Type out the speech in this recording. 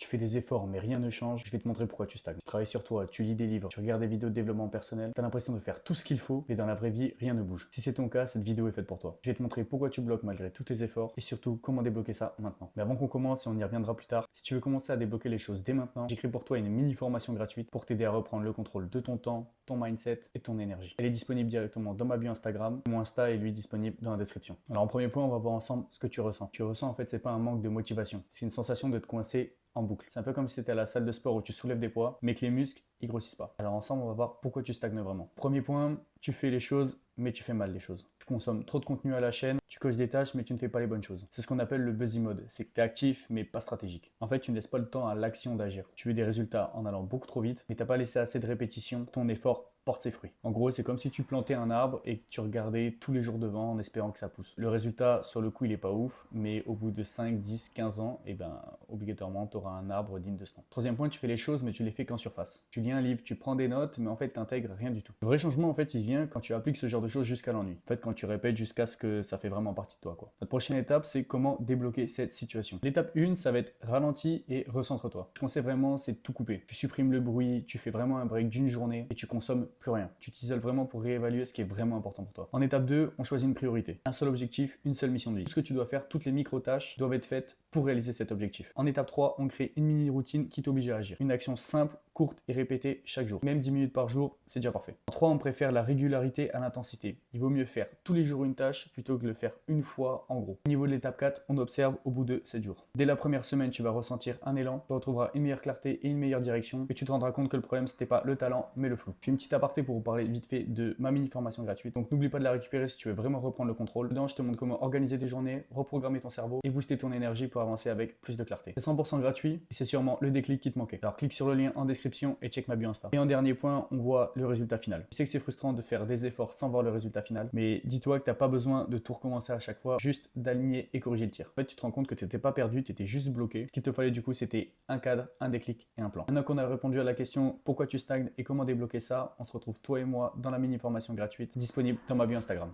fais des efforts mais rien ne change, je vais te montrer pourquoi tu stagnes. Tu travailles sur toi, tu lis des livres, tu regardes des vidéos de développement personnel, tu as l'impression de faire tout ce qu'il faut, mais dans la vraie vie, rien ne bouge. Si c'est ton cas, cette vidéo est faite pour toi. Je vais te montrer pourquoi tu bloques malgré tous tes efforts et surtout comment débloquer ça maintenant. Mais avant qu'on commence, et on y reviendra plus tard, si tu veux commencer à débloquer les choses dès maintenant, j'écris pour toi une mini formation gratuite pour t'aider à reprendre le contrôle de ton temps, ton mindset et ton énergie. Elle est disponible directement dans ma bio Instagram. Mon Insta est lui disponible dans la description. Alors en premier point, on va voir ensemble ce que tu ressens. Tu ressens en fait, c'est pas un manque de motivation, c'est une sensation d'être coincé en boucle. C'est un peu comme si tu étais à la salle de sport où tu soulèves des poids, mais que les muscles, ils grossissent pas. Alors ensemble, on va voir pourquoi tu stagnes vraiment. Premier point, tu fais les choses, mais tu fais mal les choses. Tu consommes trop de contenu à la chaîne, tu coches des tâches, mais tu ne fais pas les bonnes choses. C'est ce qu'on appelle le busy mode. C'est que tu es actif, mais pas stratégique. En fait, tu ne laisses pas le temps à l'action d'agir. Tu veux des résultats en allant beaucoup trop vite, mais tu n'as pas laissé assez de répétitions. Ton effort porte ses fruits. En gros, c'est comme si tu plantais un arbre et que tu regardais tous les jours devant en espérant que ça pousse. Le résultat, sur le coup, il est pas ouf, mais au bout de 5, 10, 15 ans, obligatoirement, tu auras un arbre digne de ce nom. Troisième point, tu fais les choses, mais tu les fais qu'en surface. Tu lis un livre, tu prends des notes, mais en fait, tu n'intègres rien du tout. Le vrai changement, en fait, il vient quand tu appliques ce genre de choses jusqu'à l'ennui. En fait, quand tu répètes jusqu'à ce que ça fait vraiment partie de toi, quoi. Notre prochaine étape, c'est comment débloquer cette situation. L'étape 1, ça va être ralentis et recentre-toi. Je conseille vraiment, c'est de tout couper. Tu supprimes le bruit, tu fais vraiment un break d'une journée et tu consommes plus rien. Tu t'isoles vraiment pour réévaluer ce qui est vraiment important pour toi. En étape 2, on choisit une priorité. Un seul objectif, une seule mission de vie. Tout ce que tu dois faire, toutes les micro-tâches doivent être faites pour réaliser cet objectif. En étape 3, on crée une mini-routine qui t'oblige à agir. Une action simple, courte et répétée chaque jour. Même 10 minutes par jour, c'est déjà parfait. En 3, on préfère la régularité à l'intensité. Il vaut mieux faire tous les jours une tâche plutôt que de le faire une fois en gros. Au niveau de l'étape 4, on observe au bout de 7 jours. Dès la première semaine, tu vas ressentir un élan, tu retrouveras une meilleure clarté et une meilleure direction et tu te rendras compte que le problème, c'était pas le talent, mais le flou. Je fais une petite aparté pour vous parler vite fait de ma mini formation gratuite. Donc n'oublie pas de la récupérer si tu veux vraiment reprendre le contrôle. Dedans, je te montre comment organiser tes journées, reprogrammer ton cerveau et booster ton énergie pour avancer avec plus de clarté. C'est 100% gratuit et c'est sûrement le déclic qui te manquait. Alors clique sur le lien en description et check ma bio Insta. Et en dernier point, on voit le résultat final. Je sais que c'est frustrant de faire des efforts sans voir le résultat final, mais dis-toi que tu n'as pas besoin de tout recommencer à chaque fois, juste d'aligner et corriger le tir. En fait, tu te rends compte que tu n'étais pas perdu, tu étais juste bloqué. Ce qu'il te fallait du coup, c'était un cadre, un déclic et un plan. Maintenant qu'on a répondu à la question pourquoi tu stagnes et comment débloquer ça, on se retrouve toi et moi dans la mini formation gratuite disponible dans ma bio Instagram.